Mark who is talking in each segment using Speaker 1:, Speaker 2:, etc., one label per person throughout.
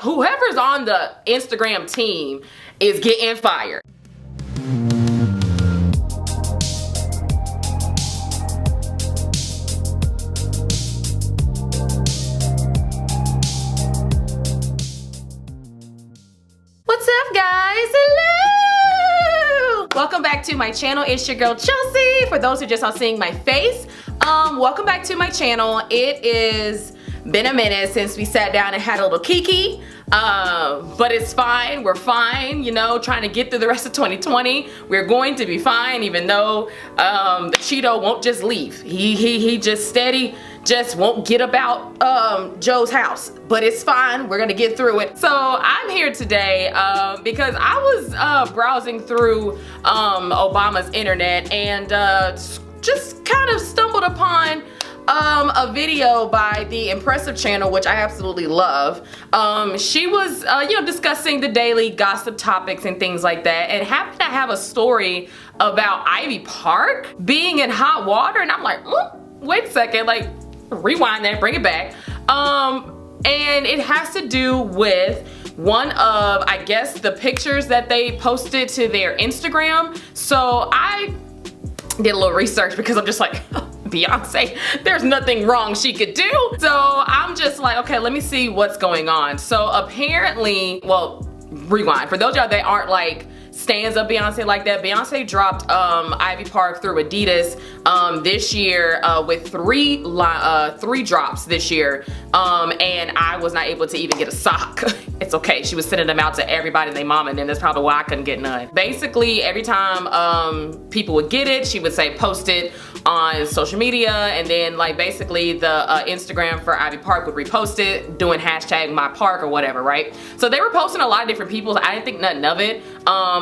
Speaker 1: Whoever's on the Instagram team is getting fired. What's up, guys? Hello! Welcome back to my channel. It's your girl Chelsea. For those who just are seeing my face, welcome back to my channel. It is been a minute since we sat down and had a little kiki, but it's fine. We're fine, you know, trying to get through the rest of 2020. We're going to be fine, even though the Cheeto won't just leave. He just steady, just won't get about Joe's house, but it's fine. We're gonna get through it. So I'm here today because I was browsing through Obama's internet and just kind of stumbled upon a video by the Impressive channel, which I absolutely love. She was, you know, discussing the daily gossip topics and things like that, and happened to have a story about Ivy Park being in hot water, and I'm like, wait a second, like, rewind that, bring it back. And it has to do with one of, I guess, the pictures that they posted to their Instagram. So I did a little research because I'm just like, Beyonce, there's nothing wrong she could do. So I'm just like, okay, let me see what's going on. So apparently, well, rewind. For those of y'all that aren't like stands of Beyonce like that, Beyonce dropped Ivy Park through Adidas this year with three drops this year, and I was not able to even get a sock. It's okay, she was sending them out to everybody and their mama, and then that's probably why I couldn't get none. Basically, every time people would get it, she would say post it on social media, and then like basically the Instagram for Ivy Park would repost it doing hashtag my park or whatever, right? So they were posting a lot of different people. I didn't think nothing of it.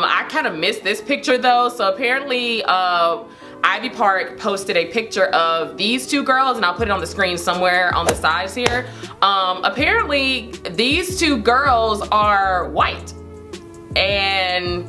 Speaker 1: I kind of missed this picture though. So apparently Ivy Park posted a picture of these two girls, and I'll put it on the screen somewhere on the sides here. Apparently these two girls are white and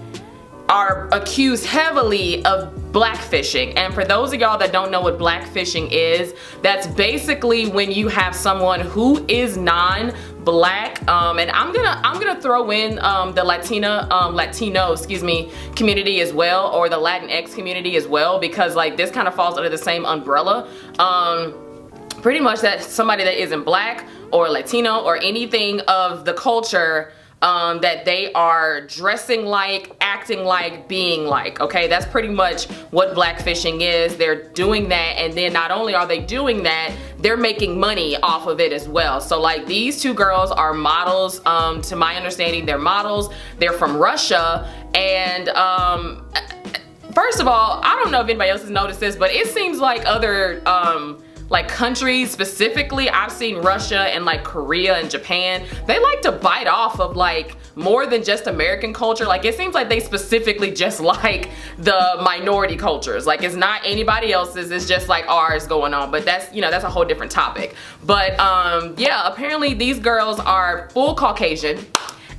Speaker 1: are accused heavily of blackfishing. And for those of y'all that don't know what blackfishing is, that's basically when you have someone who is non-black, and I'm gonna throw in the Latino, excuse me, community as well, or the Latinx community as well, because like this kind of falls under the same umbrella. Pretty much that somebody that isn't black or Latino or anything of the culture that they are dressing like, acting like, being like, okay? That's pretty much what blackfishing is. They're doing that, and then not only are they doing that, they're making money off of it as well. So like these two girls are models, to my understanding they're models. They're from Russia, and first of all, I don't know if anybody else has noticed this, but it seems like other like countries, specifically I've seen Russia and like Korea and Japan, they like to bite off of like more than just American culture. Like it seems like they specifically just like the minority cultures. Like it's not anybody else's, it's just like ours going on. But that's, you know, that's a whole different topic. But yeah, apparently these girls are full Caucasian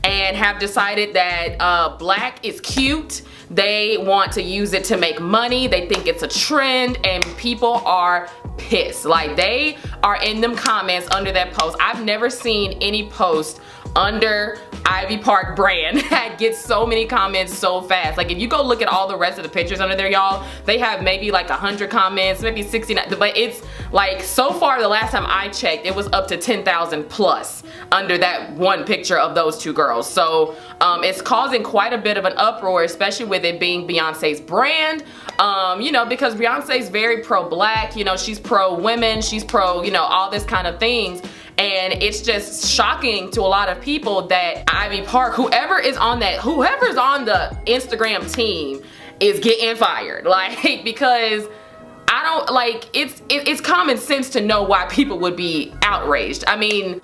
Speaker 1: and have decided that black is cute. They want to use it to make money. They think it's a trend, and people are pissed. Like they are in them comments under that post. I've never seen any post under Ivy Park brand that gets so many comments so fast. Like if you go look at all the rest of the pictures under there, y'all, they have maybe like 100 comments, maybe 69, but it's like so far the last time I checked, it was up to 10,000 plus under that one picture of those two girls. So it's causing quite a bit of an uproar, especially with it being Beyonce's brand. You know, because Beyonce's very pro-black, you know, she's pro-women, she's pro, you know, all this kind of things. And it's just shocking to a lot of people that Ivy Park, whoever's on the Instagram team is getting fired. Like, because I don't, like, it's common sense to know why people would be outraged. I mean,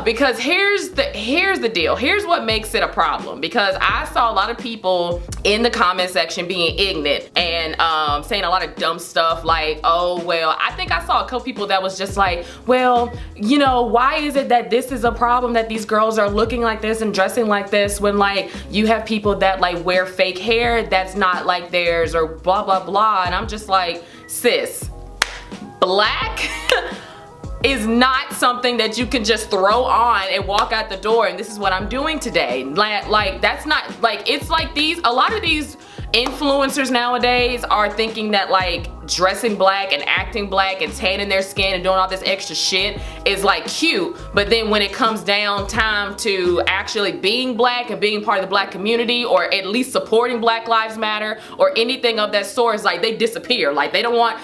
Speaker 1: because here's the deal. Here's what makes it a problem. Because I saw a lot of people in the comment section being ignorant and saying a lot of dumb stuff like, oh, well, I think I saw a couple people that was just like, well, you know, why is it that this is a problem that these girls are looking like this and dressing like this when like you have people that like wear fake hair that's not like theirs or blah, blah, blah. And I'm just like, sis, black is not something that you can just throw on and walk out the door and this is what I'm doing today. Like that's not, like, it's like a lot of these influencers nowadays are thinking that like dressing black and acting black and tanning their skin and doing all this extra shit is like cute, but then when it comes down time to actually being black and being part of the black community, or at least supporting Black Lives Matter or anything of that sort, it's like they disappear. Like they don't want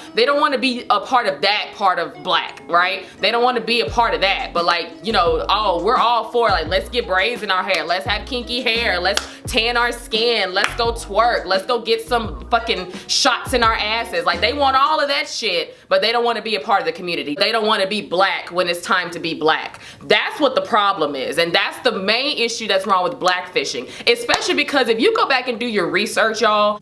Speaker 1: to be a part of that part of black, right? They don't want to be a part of that. But like, you know, oh, we're all for like, let's get braids in our hair, let's have kinky hair, let's tan our skin, let's go twerk, let's go get some fucking shots in our asses. Like they want all of that shit, but they don't want to be a part of the community. They don't want to be black when it's time to be black. That's what the problem is, and that's the main issue that's wrong with blackfishing. Especially because if you go back and do your research, y'all,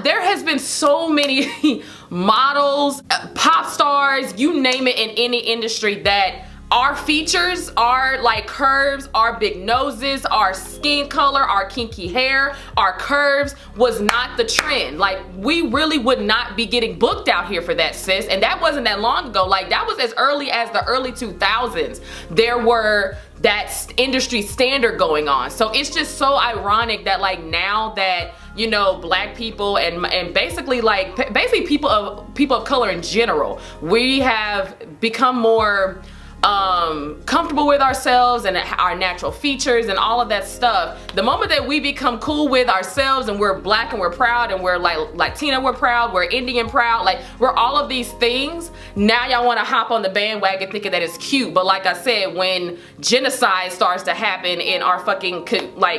Speaker 1: there has been so many models, pop stars, you name it, in any industry that our features, our like curves, our big noses, our skin color, our kinky hair, our curves was not the trend. Like we really would not be getting booked out here for that, sis. And that wasn't that long ago. Like that was as early as the early 2000s. There were that industry standard going on. So it's just so ironic that like now that, you know, black people and basically people of color in general, we have become more comfortable with ourselves and our natural features and all of that stuff. The moment that we become cool with ourselves and we're black and we're proud and we're like Latina, we're proud, we're Indian proud, like we're all of these things, now y'all want to hop on the bandwagon thinking that it's cute. But like I said, when genocide starts to happen in our fucking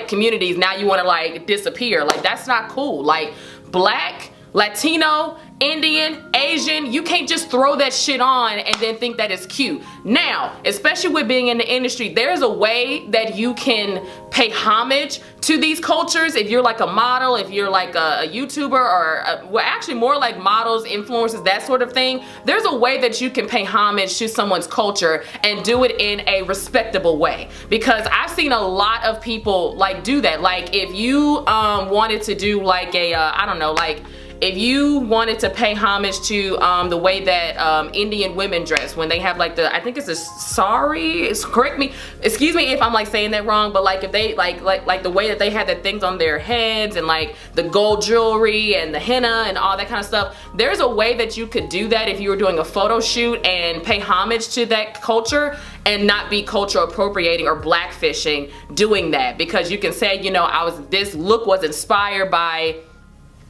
Speaker 1: communities, now you want to like disappear. Like that's not cool. Like black, Latino, Indian, Asian, you can't just throw that shit on and then think that it's cute. Now, especially with being in the industry, there's a way that you can pay homage to these cultures. If you're like a model, if you're like a YouTuber, or well, actually more like models, influencers, that sort of thing, there's a way that you can pay homage to someone's culture and do it in a respectable way. Because I've seen a lot of people like do that. Like if you wanted to do like a, I don't know, like if you wanted to pay homage to the way that Indian women dress when they have like the, I think it's a sari, excuse me if I'm like saying that wrong, but like if they like the way that they had the things on their heads and like the gold jewelry and the henna and all that kind of stuff, there's a way that you could do that if you were doing a photo shoot and pay homage to that culture and not be culture appropriating or blackfishing doing that. Because you can say, you know, this look was inspired by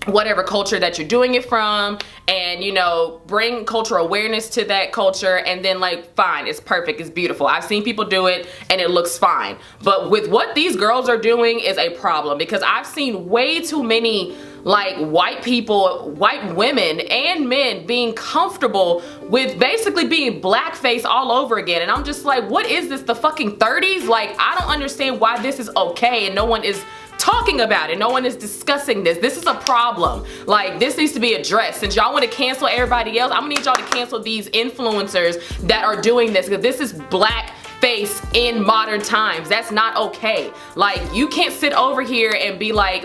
Speaker 1: whatever culture that you're doing it from, and you know, bring cultural awareness to that culture, and then like fine, it's perfect, it's beautiful. I've seen people do it and it looks fine. But with what these girls are doing is a problem, because I've seen way too many like white people, white women and men being comfortable with basically being blackface all over again. And I'm just like, what is this, the fucking 30s? Like I don't understand why this is okay and no one is talking about it. No one is discussing this. This is a problem. Like this needs to be addressed. Since y'all want to cancel everybody else, I'm gonna need y'all to cancel these influencers that are doing this, because this is black face in modern times. That's not okay. Like you can't sit over here and be like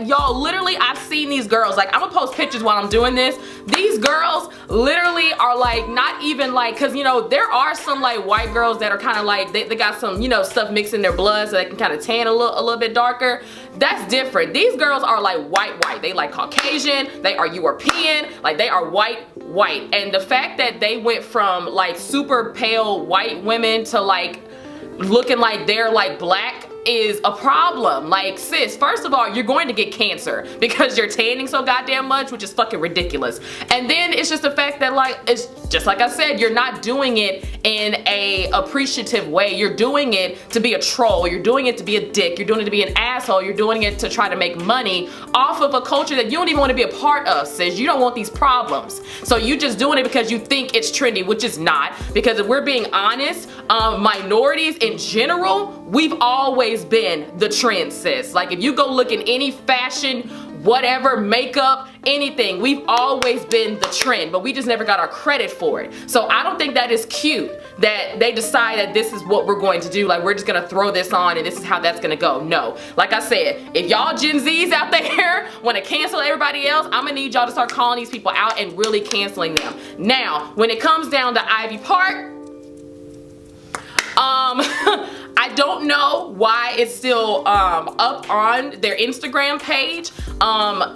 Speaker 1: y'all, literally I've seen these girls, like I'm gonna post pictures while I'm doing this. These girls literally are like not even like, because you know there are some like white girls that are kind of like they got some, you know, stuff mixed in their blood so they can kind of tan a little bit darker. That's different. These girls are like white. They like Caucasian, they are European, like they are white. And the fact that they went from like super pale white women to like looking like they're like black is a problem. Like sis, first of all, you're going to get cancer because you're tanning so goddamn much, which is fucking ridiculous. And then it's just the fact that like, it's just like I said, you're not doing it in a appreciative way. You're doing it to be a troll. You're doing it to be a dick. You're doing it to be an asshole. You're doing it to try to make money off of a culture that you don't even want to be a part of, sis. You don't want these problems. So you just doing it because you think it's trendy, which is not. Because if we're being honest, minorities in general, we've always been the trend, sis. Like if you go look in any fashion, whatever, makeup, anything, we've always been the trend, but we just never got our credit for it. So I don't think that is cute that they decide that this is what we're going to do, like we're just gonna throw this on and this is how that's gonna go. No, like I said, if y'all Gen Zs out there want to cancel everybody else, I'm gonna need y'all to start calling these people out and really canceling them. Now when it comes down to Ivy Park, I don't know why it's still up on their Instagram page.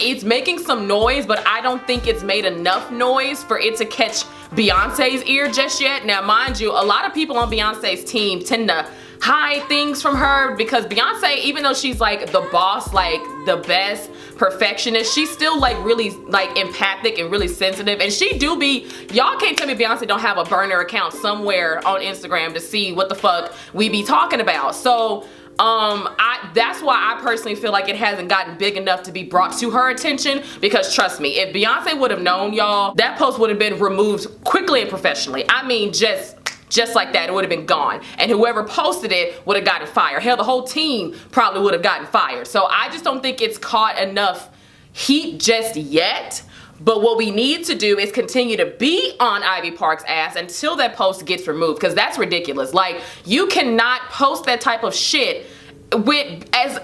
Speaker 1: It's making some noise, but I don't think it's made enough noise for it to catch Beyonce's ear just yet. Now, mind you, a lot of people on Beyonce's team tend to hide things from her because Beyonce, even though she's like the boss, like the best perfectionist, she's still like really like empathic and really sensitive. And she do be, y'all can't tell me Beyonce don't have a burner account somewhere on Instagram to see what the fuck we be talking about. So that's why I personally feel like it hasn't gotten big enough to be brought to her attention, because trust me, if Beyonce would have known, y'all, that post would have been removed quickly and professionally. I mean, just like that, it would have been gone. And whoever posted it would have gotten fired. Hell, the whole team probably would have gotten fired. So I just don't think it's caught enough heat just yet. But what we need to do is continue to be on Ivy Park's ass until that post gets removed, because that's ridiculous. Like, you cannot post that type of shit with as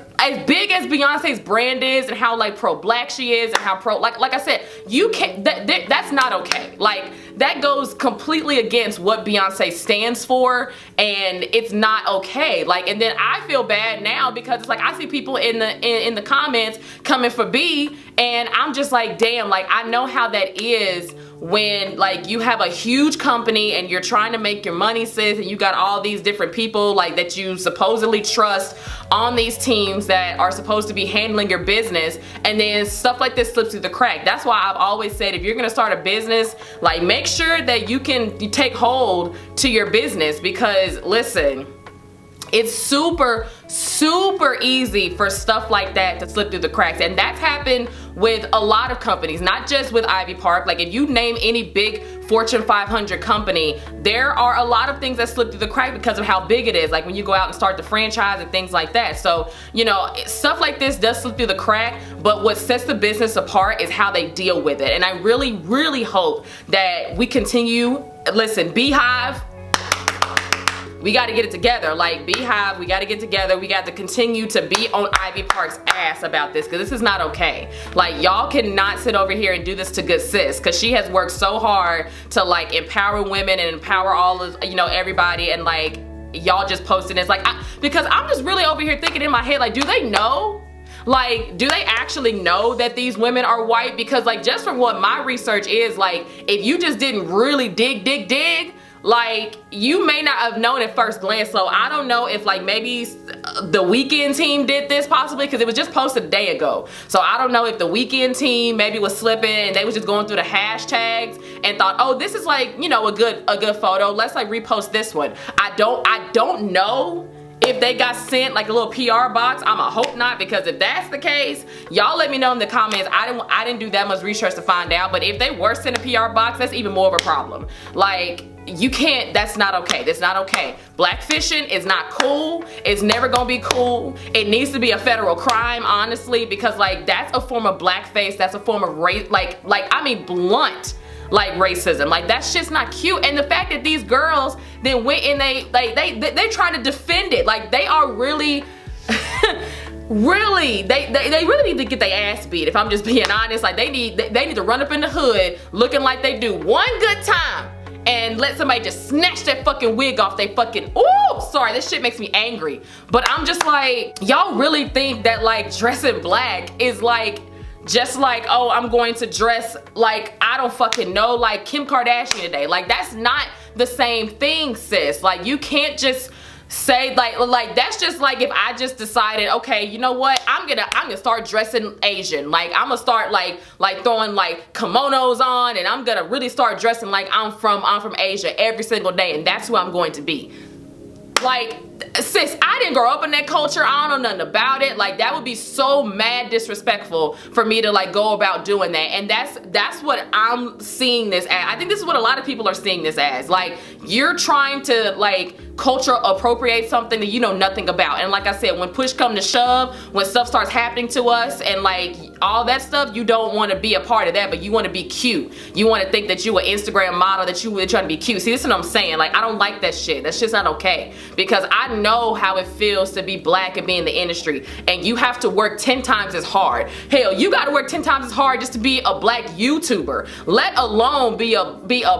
Speaker 1: big as Beyonce's brand is and how like pro-black she is and how like I said, you can't, that's not okay. Like, that goes completely against what Beyonce stands for, and it's not okay. Like, and then I feel bad now because it's like I see people in the comments coming for B, and I'm just like, damn, like I know how that is when like you have a huge company and you're trying to make your money, sis, and you got all these different people like that you supposedly trust on these teams that are supposed to be handling your business, and then stuff like this slips through the crack. That's why I've always said, if you're gonna start a business, like make sure that you can take hold to your business, because listen, it's super easy for stuff like that to slip through the cracks. And that's happened with a lot of companies, not just with Ivy Park. Like, if you name any big Fortune 500 company, there are a lot of things that slip through the crack because of how big it is. Like when you go out and start the franchise and things like that. So, you know, stuff like this does slip through the crack, but what sets the business apart is how they deal with it. And I really hope that we continue. Listen, Beehive, we got to get it together. Like, Beehive, we got to get together. We got to continue to be on Ivy Park's ass about this, because this is not okay. Like, y'all cannot sit over here and do this to good sis, because she has worked so hard to like empower women and empower all of, you know, everybody, and like y'all just posting this. Like, because I'm just really over here thinking in my head, like, do they know? Like, do they actually know that these women are white? Because like, just from what my research is, like, if you just didn't really dig, like, you may not have known at first glance. So I don't know if like maybe the Weeknd team did this possibly, because it was just posted a day ago. So I don't know if the Weeknd team maybe was slipping and they was just going through the hashtags and thought, oh, this is like, you know, a good photo, let's like repost this one. I don't know if they got sent like a little PR box. I'ma hope not, because if that's the case, y'all let me know in the comments. I didn't do that much research to find out, but if they were sent a PR box, that's even more of a problem. Like, you can't, that's not okay. That's not okay. Blackfishing is not cool. It's never gonna be cool. It needs to be a federal crime, honestly, because like that's a form of blackface. That's a form of race, like I mean blunt, like racism. Like, that shit's not cute. And the fact that these girls then went and they try to defend it. Like, they are really really, they really need to get their ass beat, if I'm just being honest. Like, they need to run up in the hood looking like they do one good time and let somebody just snatch that fucking wig off they fucking, ooh, sorry, this shit makes me angry. But I'm just like, y'all really think that like dressing black is like, just like, oh, I'm going to dress like, I don't fucking know, like Kim Kardashian today. Like, that's not the same thing, sis. Like, you can't just say like that's just like if I just decided, okay, you know what, I'm gonna start dressing Asian. Like, I'm gonna start like throwing like kimonos on, and I'm gonna really start dressing like I'm from Asia every single day, and that's who I'm going to be. Like, sis, I didn't grow up in that culture. I don't know nothing about it. Like, that would be so mad disrespectful for me to like go about doing that. And that's what I'm seeing this as. I think this is what a lot of people are seeing this as. Like, you're trying to like culture appropriate something that you know nothing about. And like I said, when push come to shove, when stuff starts happening to us and like all that stuff, you don't want to be a part of that, but you want to be cute. You want to think that you an Instagram model, that you really trying to be cute. See, this is what I'm saying. Like, I don't like that shit. That's just not okay, because I know how it feels to be black and be in the industry, and you have to work 10 times as hard. Hell, you got to work 10 times as hard just to be a black YouTuber, let alone be a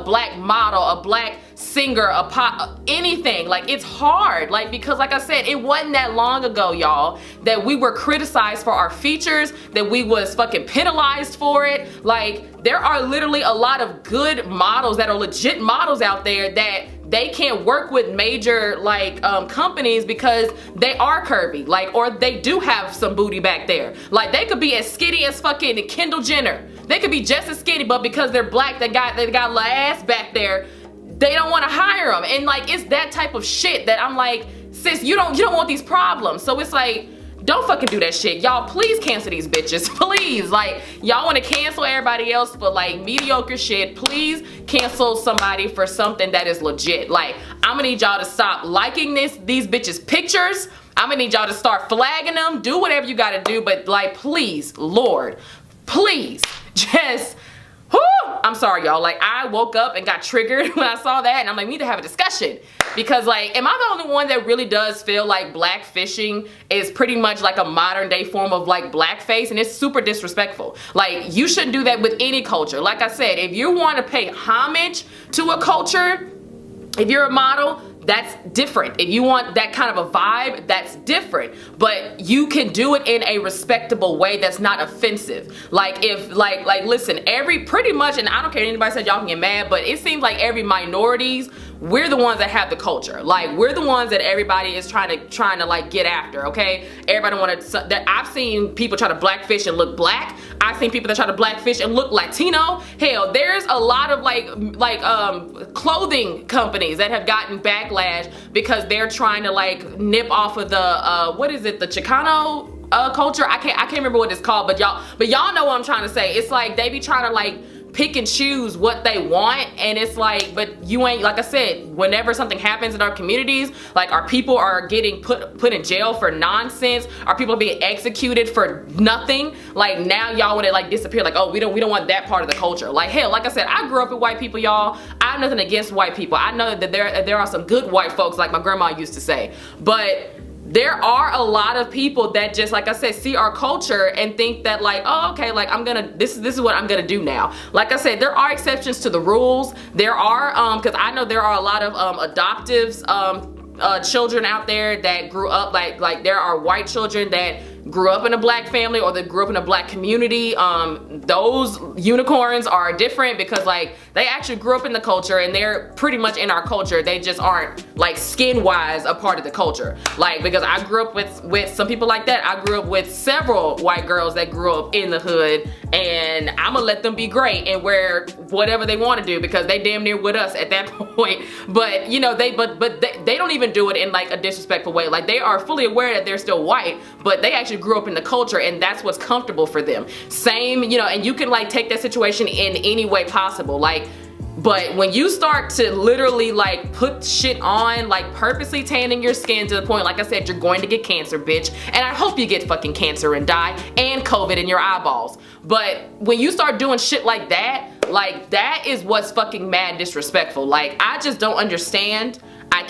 Speaker 1: black model, a black singer, a pop, anything. Like, it's hard, like, because like I said, it wasn't that long ago, y'all, that we were criticized for our features, that we was fucking penalized for it. Like, there are literally a lot of good models that are legit models out there that they can't work with major like companies because they are curvy, like, or they do have some booty back there. Like, they could be as skinny as fucking Kendall Jenner. They could be just as skinny, but because they're black, they got a little ass back there, they don't want to hire them. And like, it's that type of shit that I'm like, sis, you don't want these problems. So it's like, don't fucking do that shit. Y'all, please cancel these bitches, please. Like, y'all want to cancel everybody else for like mediocre shit. Please cancel somebody for something that is legit. Like, I'm gonna need y'all to stop liking these bitches' pictures. I'm gonna need y'all to start flagging them. Do whatever you gotta do, but like, please, Lord, please, just, whew, I'm sorry, y'all. Like, I woke up and got triggered when I saw that, and I'm like, we need to have a discussion. Because like, am I the only one that really does feel like blackfishing is pretty much like a modern day form of like blackface, and it's super disrespectful. Like, you shouldn't do that with any culture. Like I said, if you want to pay homage to a culture, if you're a model, that's different. If you want that kind of a vibe, that's different. But you can do it in a respectable way that's not offensive. Like, if like listen, pretty much, and I don't care if anybody said y'all can get mad, but it seems like every minorities, we're the ones that have the culture. Like, we're the ones that everybody is trying to like get after, okay? Everybody want to, that I've seen people try to blackfish and look black. I've seen people that try to blackfish and look Latino. Hell, there's a lot of like clothing companies that have gotten backlash because they're trying to like nip off of the what is it, the Chicano culture. I can't remember what it's called, but y'all know what I'm trying to say. It's like they be trying to like pick and choose what they want, and it's like, but you ain't, like I said, whenever something happens in our communities, like our people are getting put in jail for nonsense, our people are being executed for nothing, like now y'all want to like disappear, like, oh, we don't want that part of the culture. Like, hell, like I said, I grew up with white people, y'all. I have nothing against white people. I know that there are some good white folks, like my grandma used to say, but there are a lot of people that just, like I said, see our culture and think that like, oh, okay, like this is what I'm gonna do now. Like I said, there are exceptions to the rules. There are, cause I know there are a lot of adoptives, children out there that grew up, like there are white children that grew up in a black family or that grew up in a black community. Those unicorns are different because like they actually grew up in the culture and they're pretty much in our culture. They just aren't like skin wise a part of the culture. Like, because I grew up with some people like that. I grew up with several white girls that grew up in the hood, and I'm gonna let them be great and wear whatever they want to do because they damn near with us at that point. But you know, they don't even do it in like a disrespectful way. Like, they are fully aware that they're still white, but they actually grew up in the culture and that's what's comfortable for them. Same, you know, and you can like take that situation in any way possible. Like, but when you start to literally like put shit on, like purposely tanning your skin to the point, like I said, you're going to get cancer, bitch. And I hope you get fucking cancer and die, and COVID in your eyeballs. But when you start doing shit like that is what's fucking mad disrespectful. Like, I just don't understand. I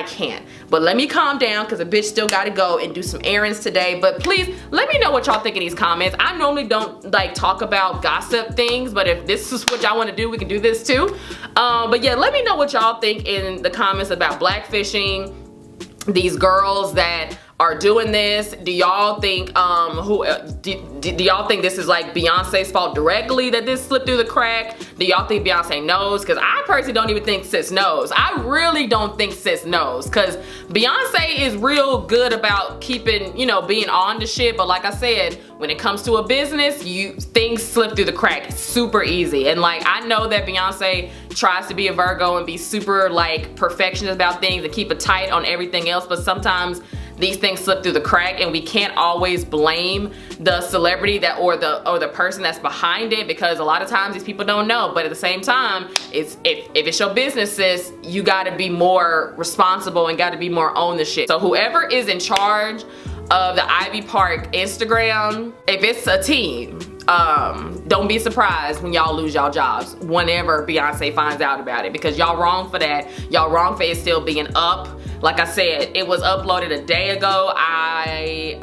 Speaker 1: can't. But let me calm down because a bitch still gotta go and do some errands today. But please, let me know what y'all think in these comments. I normally don't like talk about gossip things, but if this is what y'all wanna do, we can do this too. But yeah, let me know what y'all think in the comments about blackfishing, these girls that are doing this. Do y'all think do y'all think this is like Beyonce's fault directly that this slipped through the crack? Do y'all think Beyonce knows? Because I personally don't even think sis knows. I really don't think sis knows, because Beyonce is real good about keeping, you know, being on the shit, but like I said, when it comes to a business, things slip through the crack super easy. And like, I know that Beyonce tries to be a Virgo and be super like perfectionist about things and keep it tight on everything else, but sometimes these things slip through the crack, and we can't always blame the celebrity that or the person that's behind it, because a lot of times these people don't know. But at the same time, if it's your business, sis, you gotta be more responsible and gotta be more on the shit. So whoever is in charge of the Ivy Park Instagram, if it's a team, don't be surprised when y'all lose y'all jobs whenever Beyonce finds out about it, because y'all wrong for that. Y'all wrong for it still being up. Like I said, it was uploaded a day ago. I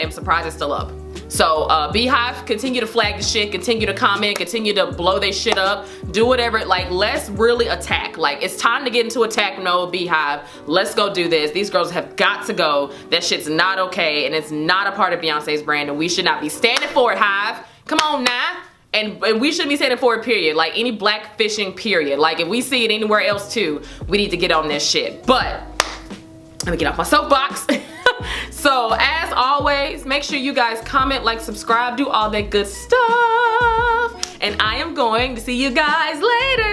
Speaker 1: am surprised it's still up. So Beehive, continue to flag the shit, continue to comment, continue to blow their shit up, do whatever. Like, let's really attack. Like, it's time to get into attack mode, Beehive. Let's go do this. These girls have got to go. That shit's not okay, and it's not a part of Beyonce's brand, and we should not be standing for it, Hive. Come on now. And we shouldn't be standing for it, period. Like, any blackfishing, period. Like, if we see it anywhere else too, we need to get on this shit. But let me get off my soapbox. So as always, make sure you guys comment, like, subscribe, do all that good stuff. And I am going to see you guys later.